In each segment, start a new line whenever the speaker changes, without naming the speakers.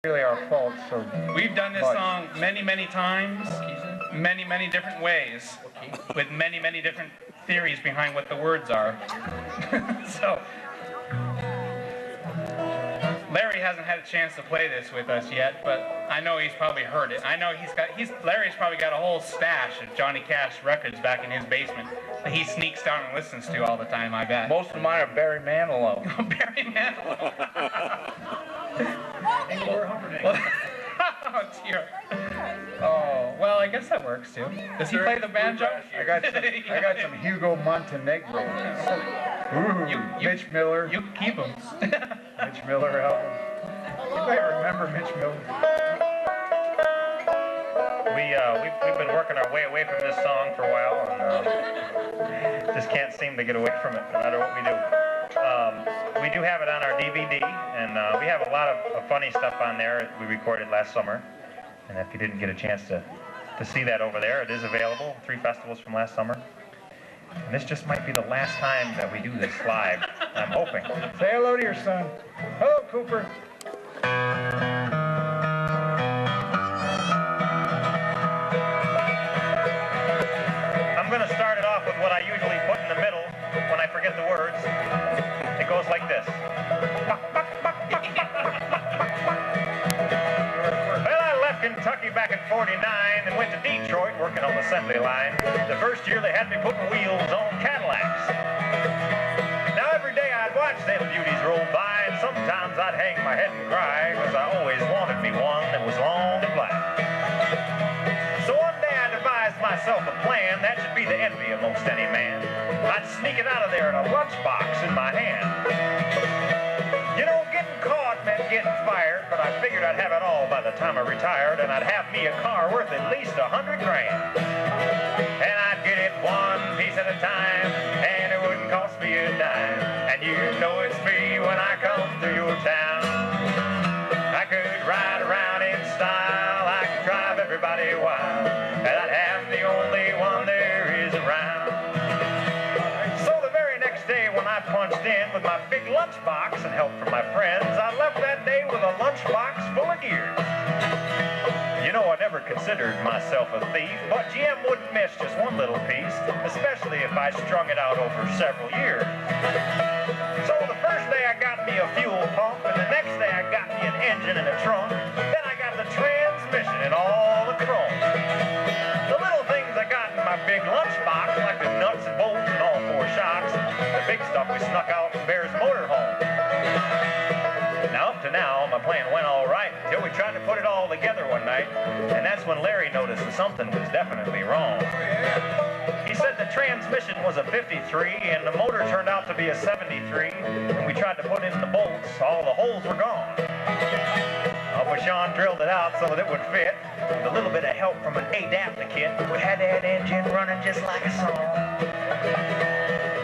really our fault. So
we've done this song many times, many different ways, with many different theories behind what the words are. So Larry hasn't had a chance to play this with us yet, but I know he's probably heard it. I know Larry's probably got a whole stash of Johnny Cash records back in his basement that he sneaks down and listens to all the time, I bet.
Most of mine are Barry Manilow.
Barry Manilow. Oh, dear. Oh, well, I guess that works too. Does he play the banjo?
I got some Hugo Montenegro. Ooh, Mitch Miller.
You keep them.
Mitch Miller album. You might remember Mitch Miller.
We've been working our way away from this song for a while, and just can't seem to get away from it no matter what we do. We do have it on our DVD, and we have a lot of funny stuff on there that we recorded last summer. And if you didn't get a chance to see that over there, it is available. 3 festivals from last summer. And this just might be the last time that we do this live, I'm hoping.
Say hello to your son. Hello, Cooper.
I'm going to start it off with what I usually put in the middle when I forget the words. It goes like this. Well, I left Kentucky back in '49 and went to Detroit working on the assembly line. The first year they had me putting wheels on Cadillacs. Now every day I'd watch them beauties roll by, and sometimes I'd hang my head and cry, because I always wanted me one that was long and black. So one day I devised myself a plan that should be the envy of most any man. I'd sneak it out of there in a lunchbox in my hand. You know, getting caught meant getting fired, but I figured I'd have it all by the time I retired, and I'd have me a car worth at least $100 grand. And I'd get it one piece at a time, and it wouldn't cost me a dime. And you know it's free when I come through your town. I could ride around in style, I could drive everybody wild, and I'd have the only one there is around. So the very next day when I punched in with my big lunchbox and help from my friends, I left that day with a lunchbox full of gear. You know, I never considered myself a thief, but GM wouldn't miss just one little piece, especially if I strung it out over several years. So the first day I got me a fuel pump, and the next day I got me an engine and a trunk, then I got the transmission and all the chrome. The little things I got in my big lunchbox, like the nuts and bolts and all 4 shocks, the big stuff we snuck out from Bear's motorhome. Now, up to now, my plan went all right until we tried to put it all together one night, and that's when Larry noticed that something was definitely wrong. He said the transmission was a 53, and the motor turned out to be a 73. When we tried to put in the bolts, all the holes were gone. Uncle Sean drilled it out so that it would fit. With a little bit of help from an adapter kit, we had that engine running just like a song.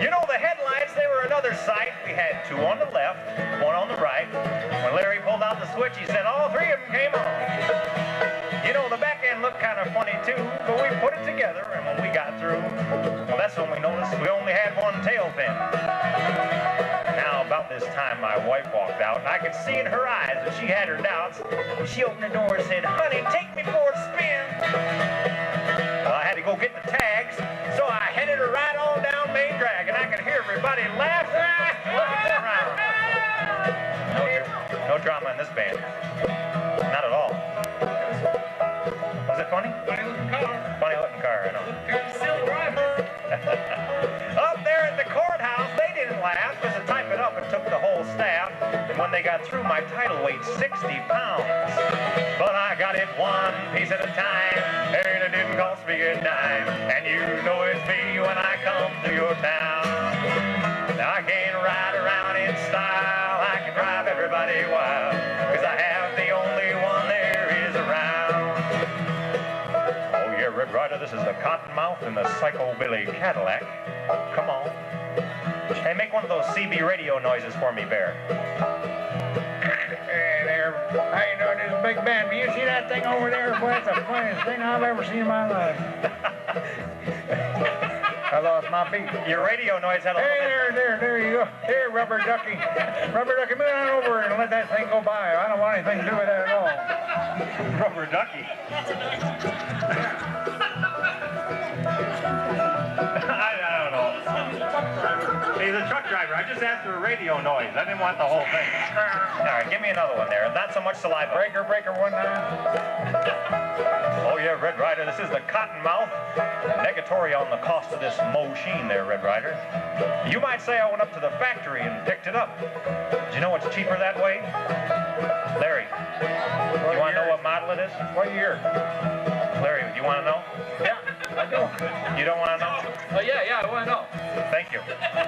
You know, the headlights, they were another sight. We had 2 on the left, 1 on the right. When Larry pulled out the switch, he said all 3 of them came on. You know, the back end looked kind of funny too, but we put it together, and when we got through, well, that's when we noticed we only had 1 tail fin. Now, about this time, my wife walked out, and I could see in her eyes that she had her doubts. She opened the door and said, "Honey, take me for a spin." Well, I had to go get the tags, so I headed her right on down Main Drag, and I could hear everybody laughing. No drama in this band. Not at all. Was it funny? Funny looking car, I know. Up there at the courthouse, they didn't laugh, because to type it up, it took the whole staff. And when they got through, my title weighed 60 pounds. But I got it 1 piece at a time, and it didn't cost me a dime. And you know it's me when I come through your town. Now I can ride around in style, I can drive everybody wild, because I have the only one there is around. Oh yeah, Red Ryder, this is the Cottonmouth and the Psycho Billy Cadillac. Come on. Hey, make one of those CB radio noises for me, Bear.
Hey there. How you doing, this big band? Do you see that thing over there? Boy, it's the funniest thing I've ever seen in my life. I lost my beat.
Your radio noise had a little bit.
There you go. Here, Rubber Ducky. Rubber Ducky, move on over and let that thing go by. I don't want anything to do with that at all.
Rubber ducky. I don't know. He's a truck driver. I just asked for a radio noise. I didn't want the whole thing. All right, give me another one there. Not so much saliva.
Breaker 19.
Oh yeah, Red Ryder. This is the Cottonmouth. Negatory on the cost of this machine there, Red Ryder. You might say I went up to the factory and picked it up. Do you know what's cheaper that way? Larry, you want to know what model it is?
What year?
Larry, do you want to know?
Yeah, I do.
You don't want to know?
Oh, yeah, I want to know.
Thank you.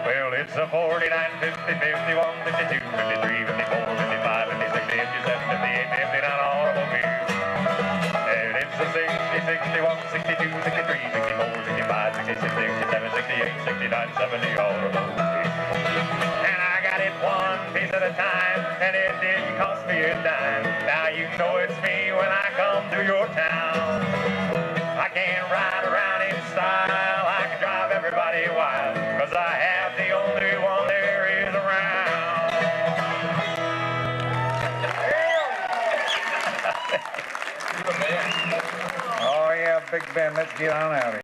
Well, it's a 49, 50, 51, 52, 53, 54, 55, 56, 57, 58, 59 automobile. And it's a 60, 61, 62, 63, 64, 65, 66, 67, 68, 69, 70 automobile. And I got it one piece at a time, and it didn't cost me a dime. Now you know it's me when I come to your town. I can't ride around in style, I can drive everybody wild, 'cause I have the only one there is around.
Oh, yeah, Big Ben, let's get on out of here.